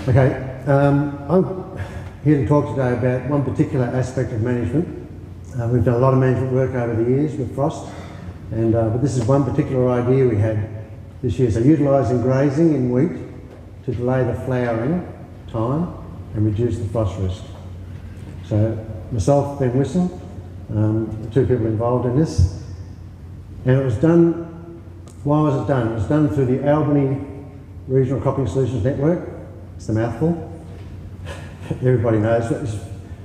Okay, I'm here to talk today about one particular aspect of management. We've done a lot of management work over the years with frost, and but this is one particular idea we had this year. So utilising grazing in wheat to delay the flowering time and reduce the frost risk. So myself, Ben Wisson, the two people involved in this, and it was done, why was it done? It was done through the Albany Regional Cropping Solutions Network. It's a mouthful. Everybody knows.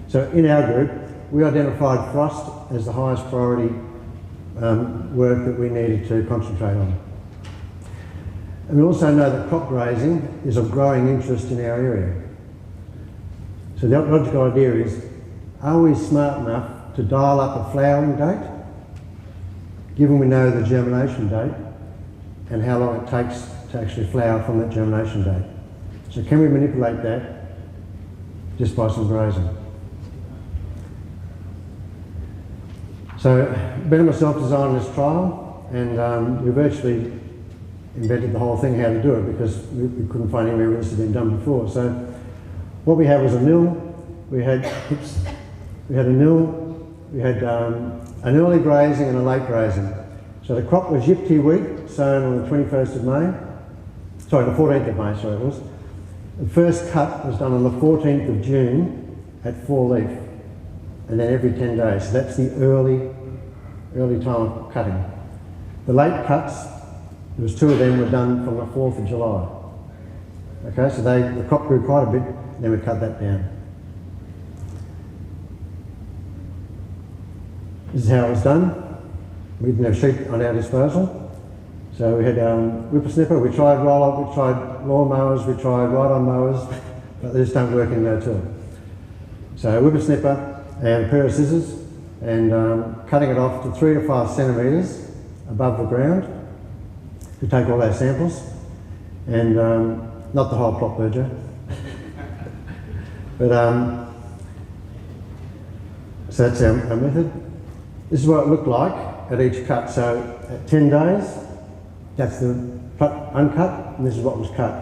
So in our group, we identified frost as the highest priority work that we needed to concentrate on. And we also know that crop grazing is of growing interest in our area. So the logical idea is, are we smart enough to dial up a flowering date, given we know the germination date and how long it takes to actually flower from that germination date? So can we manipulate that just by some grazing? So Ben and myself designed this trial, and we virtually invented the whole thing how to do it, because we couldn't find anywhere where this had been done before. So what we had was a nil. We had a nil. We had an early grazing and a late grazing. So the crop was Yipti wheat, sown on the 21st of May. Sorry, the 14th of May, sorry it was. The first cut was done on the 14th of June at 4 leaf, and then every 10 days. So that's the early time of cutting. The late cuts, there was 2 of them, were done from the 4th of July. Okay, so the crop grew quite a bit, then we cut that down. This is how it was done. We didn't have sheep on our disposal. So we had whippersnipper, we tried roll-up, we tried lawn mowers, we tried ride-on mowers, but they just don't work in there too. So whippersnipper and a pair of scissors, and cutting it off to 3 to 5 centimetres above the ground. We take all our samples, and not the whole plot, Berger. But so that's our method. This is what it looked like at each cut. So at 10 days, that's the uncut, and this is what was cut.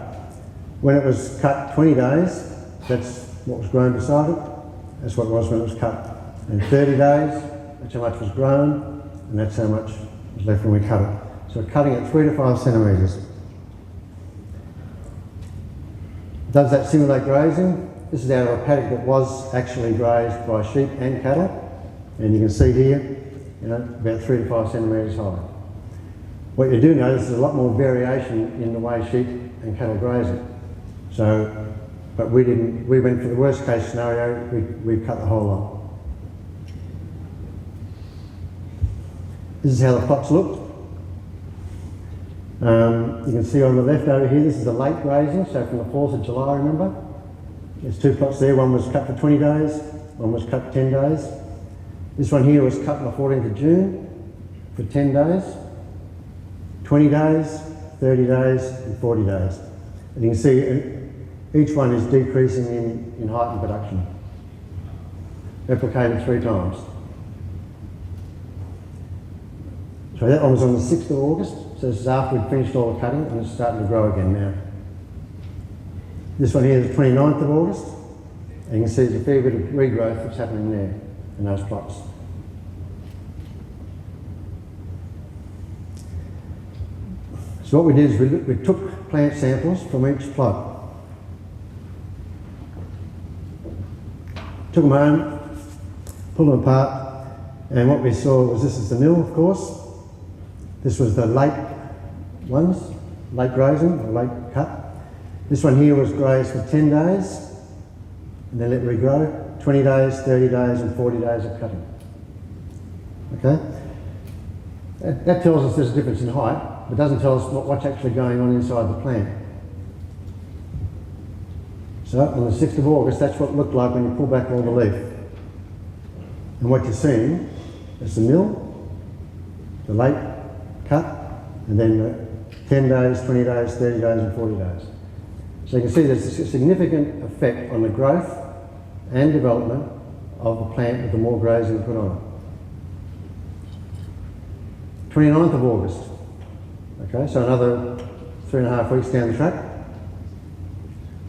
When it was cut 20 days, that's what was grown beside it. That's what it was when it was cut. And 30 days, that's how much was grown, and that's how much was left when we cut it. So we're cutting at 3 to 5 centimetres. Does that simulate grazing? This is out of a paddock that was actually grazed by sheep and cattle, and you can see here, about 3 to 5 centimetres high. What you do notice is a lot more variation in the way sheep and cattle graze it. So, but we went for the worst case scenario, we cut the whole lot. This is how the plots looked. You can see on the left over here, this is the late grazing, so from the 4th of July, remember? There's 2 plots there, one was cut for 20 days, one was cut for 10 days. This one here was cut on the 14th of June for 10 days, 20 days, 30 days, and 40 days. And you can see each one is decreasing in height and production. Replicated 3 times. So that one was on the 6th of August, so this is after we'd finished all the cutting, and it's starting to grow again now. This one here is the 29th of August, and you can see there's a fair bit of regrowth that's happening there in those plots. So what we did is we took plant samples from each plot, took them home, pulled them apart, and what we saw was, this is the nil, of course. This was the late ones, late grazing or late cut. This one here was grazed for 10 days and then let regrow, 20 days, 30 days and 40 days of cutting. Okay? That tells us there's a difference in height, but doesn't tell us what's actually going on inside the plant. So on the 6th of August, that's what it looked like when you pull back all the leaf. And what you're seeing is the nil, the late cut, and then the 10 days, 20 days, 30 days and 40 days. So you can see there's a significant effect on the growth and development of the plant with the more grazing you put on it. 29th of August. Okay, so another 3.5 weeks down the track.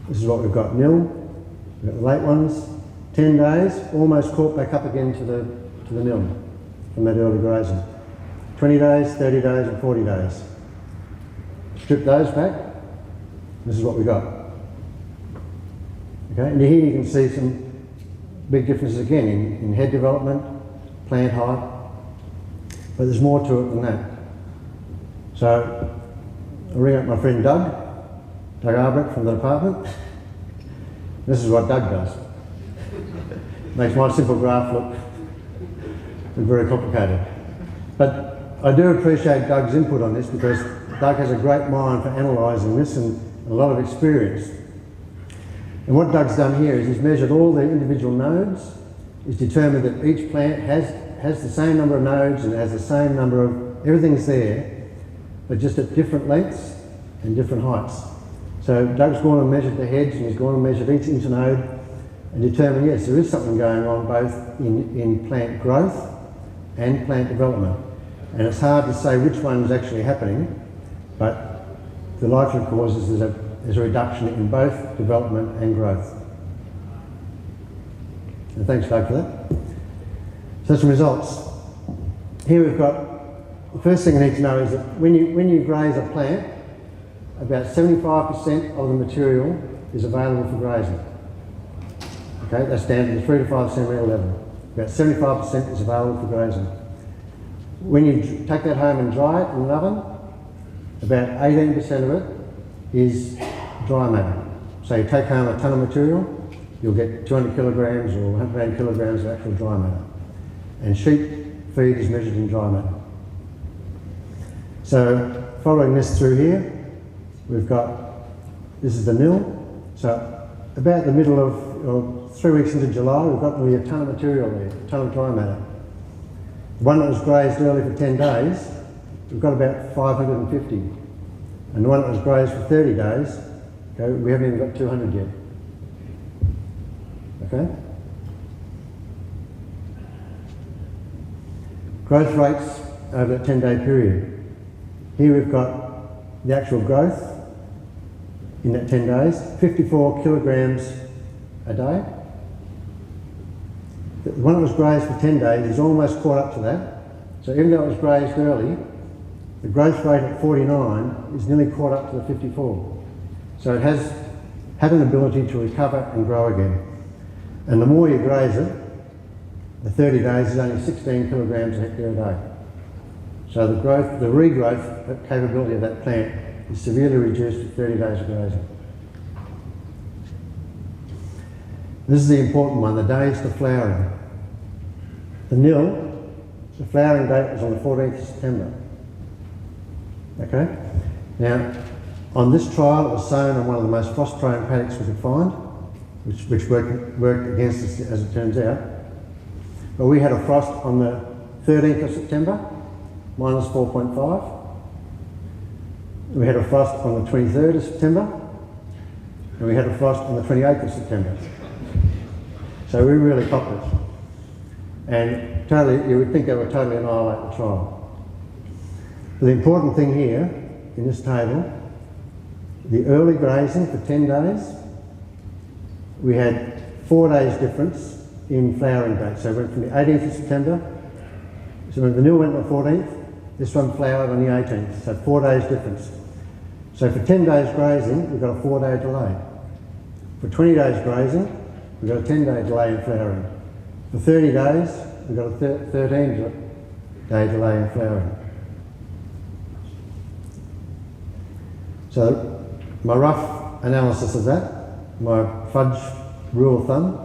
This is what we've got, nil. We've got the late ones, 10 days, almost caught back up again to the nil from that early grazing. 20 days, 30 days and 40 days. Strip those back, this is what we got. Okay, and here you can see some big differences again in head development, plant height, but there's more to it than that. So I'll ring up my friend Doug Arbrecht from the department. This is what Doug does. Makes my simple graph look very complicated. But I do appreciate Doug's input on this because Doug has a great mind for analysing this and a lot of experience. And what Doug's done here is he's measured all the individual nodes, he's determined that each plant has the same number of nodes and has the same number of, everything's there, but just at different lengths and different heights. So Doug's gone and measured the heads and he's gone and measured each internode and determined, yes, there is something going on both in plant growth and plant development. And it's hard to say which one is actually happening, but the likely cause is there's a reduction in both development and growth. And thanks, Doug, for that. So some results. Here we've got, the first thing you need to know is that when you graze a plant, about 75% of the material is available for grazing. Okay, that's down to the 3 to 5 centimetre level. About 75% is available for grazing. When you take that home and dry it in an oven, about 18% of it is dry matter. So you take home a tonne of material, you'll get 200 kilograms or 180 kilograms of actual dry matter. And sheep feed is measured in dry matter. So following this through here, we've got, this is the nil. So about the middle of 3 weeks into July, we've got nearly a tonne of material there, a tonne of dry matter. The one that was grazed early for 10 days, we've got about 550. And the one that was grazed for 30 days, okay, we haven't even got 200 yet. Okay? Growth rates over that 10-day period. Here we've got the actual growth in that 10 days, 54 kilograms a day. The one that was grazed for 10 days is almost caught up to that. So even though it was grazed early, the growth rate at 49 is nearly caught up to the 54. So it has had an ability to recover and grow again. And the more you graze it, the 30 days is only 16 kilograms a hectare a day. So the growth, the regrowth capability of that plant is severely reduced at 30 days of grazing. This is the important one, the days to flowering. The nil, the flowering date was on the 14th of September. Okay? Now, on this trial, it was sown on one of the most frost-prone paddocks we could find, which worked against us as it turns out. But we had a frost on the 13th of September, minus 4.5. We had a frost on the 23rd of September, and we had a frost on the 28th of September. So we really copped it. And totally, you would think they would totally annihilate the trial. But the important thing here, in this table, the early grazing for 10 days, we had 4 days difference in flowering date. So it went from the 18th of September, so when the nil went on the 14th, this one flowered on the 18th, so 4 days difference. So for 10 days grazing, we've got a 4-day delay. For 20 days grazing, we've got a 10-day delay in flowering. For 30 days, we've got a 13-day delay in flowering. So my rough analysis of that, my fudge rule of thumb,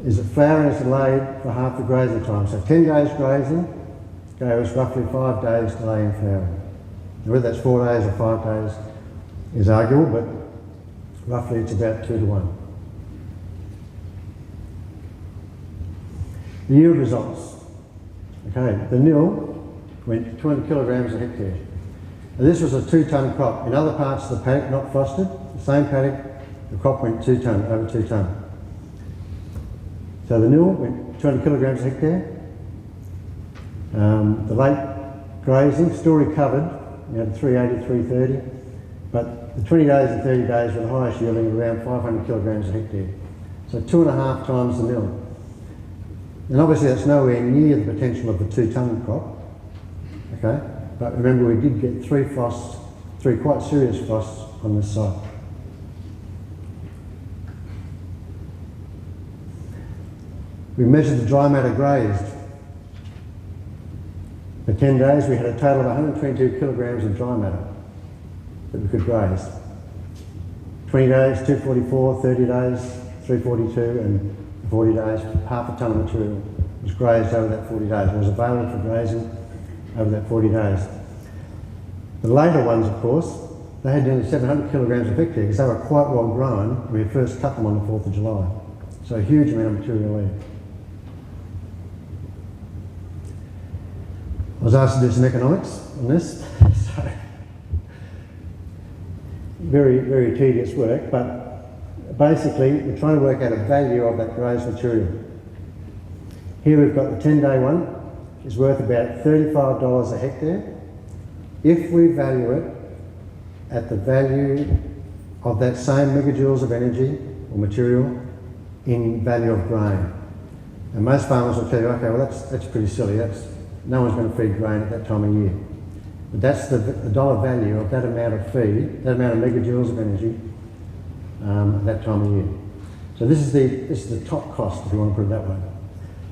is that flowering is delayed for half the grazing time. So 10 days grazing goes roughly 5 days delay in flowering. And whether that's 4 days or 5 days is arguable, but roughly it's about 2 to 1. The yield results. Okay, the nil went 200 kilograms a hectare. Now this was a 2-tonne crop. In other parts of the paddock, not frosted, the same paddock, the crop went 2 tonne, over 2 tonne. So the nil went 200 kilograms a hectare. The late grazing still recovered, you know, 380, 330, but the 20 days and 30 days were the highest yielding, around 500 kilograms a hectare. So 2.5 times the mill. And obviously that's nowhere near the potential of the 2-tonne crop, okay? But remember, we did get three quite serious frosts on this site. We measured the dry matter grazed. For 10 days we had a total of 122 kilograms of dry matter that we could graze. 20 days, 244, 30 days, 342, and 40 days, half a tonne of material was grazed over that 40 days. It was available for grazing over that 40 days. The later ones, of course, they had nearly 700 kilograms of hectare because they were quite well grown when we first cut them on the 4th of July. So a huge amount of material there. I was asked to do some economics on this, so very, very tedious work, but basically we're trying to work out a value of that grazed material. Here we've got the 10-day one, it's worth about $35 a hectare. If we value it at the value of that same megajoules of energy or material in value of grain. And most farmers will tell you, okay, well that's pretty silly, no one's going to feed grain at that time of year. But that's the dollar value of that amount of feed, that amount of megajoules of energy at that time of year. So this is the top cost, if you want to put it that way.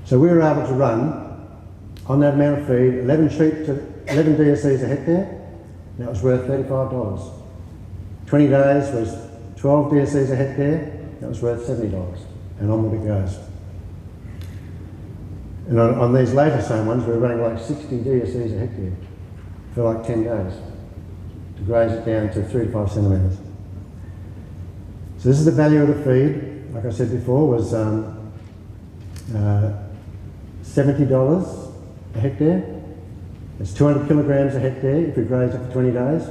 So we were able to run, on that amount of feed, 11 DSCs a hectare, that was worth $35. 20 days was 12 DSCs a hectare, that was worth $70, and onward it goes. And on these later same ones, we were running like 60 DSCs a hectare for like 10 days to graze it down to 3 to 5 centimetres. So this is the value of the feed, like I said before, was $70 a hectare. It's 200 kilograms a hectare if we graze it for 20 days.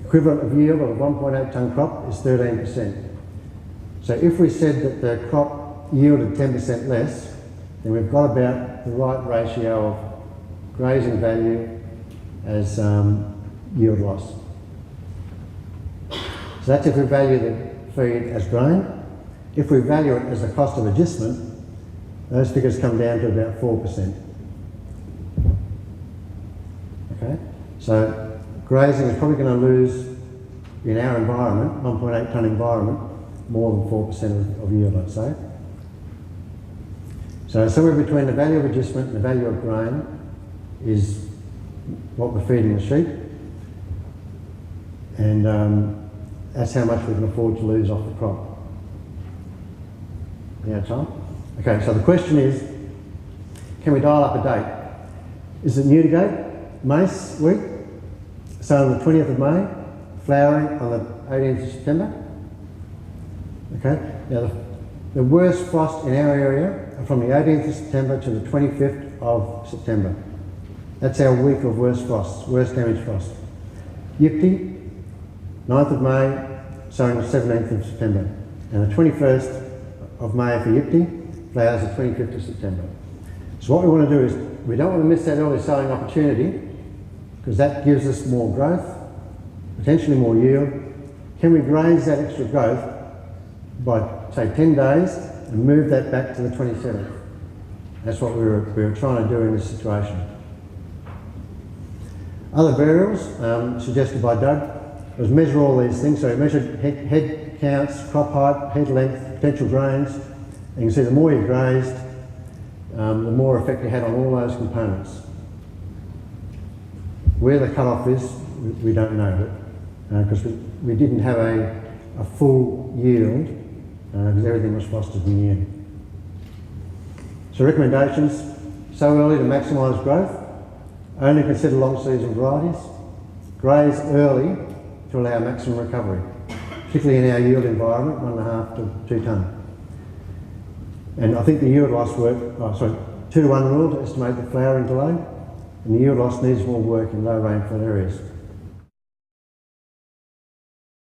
Equivalent of yield of a 1.8 tonne crop is 13%. So if we said that the crop yielded 10% less, then we've got about the right ratio of grazing value as yield loss. So that's if we value the feed as grain. If we value it as the cost of adjustment, those figures come down to about 4%. Okay, so grazing is probably going to lose, in our environment, 1.8 tonne environment, more than 4% of yield, I'd say. So somewhere between the value of adjustment and the value of grain is what we're feeding the sheep, and that's how much we can afford to lose off the crop. You have time? Okay, so the question is, can we dial up a date? Is it new to go? Maize week, so on the 20th of May, flowering on the 18th of September. Okay, now the worst frost in our area are from the 18th of September to the 25th of September. That's our week of worst frosts, worst damage frost. Yipti, 9th of May, sowing the 17th of September. And the 21st of May for Yipti, flowers the 25th of September. So what we want to do is, we don't want to miss that early sowing opportunity, because that gives us more growth, potentially more yield. Can we graze that extra growth by, say, 10 days and move that back to the 27th? That's what we were trying to do in this situation. Other variables suggested by Doug was measure all these things. So we measured head counts, crop height, head length, potential grains. You can see the more you grazed, the more effect you had on all those components. Where the cut-off is, we don't know, because we didn't have a full yield, because everything was frosted in the end. So recommendations: sow early to maximise growth, only consider long season varieties, graze early to allow maximum recovery, particularly in our yield environment, 1.5 to 2 tonne. And I think the yield loss 2 to 1 rule to estimate the flowering delay, and the yield loss needs more work in low rainfall areas.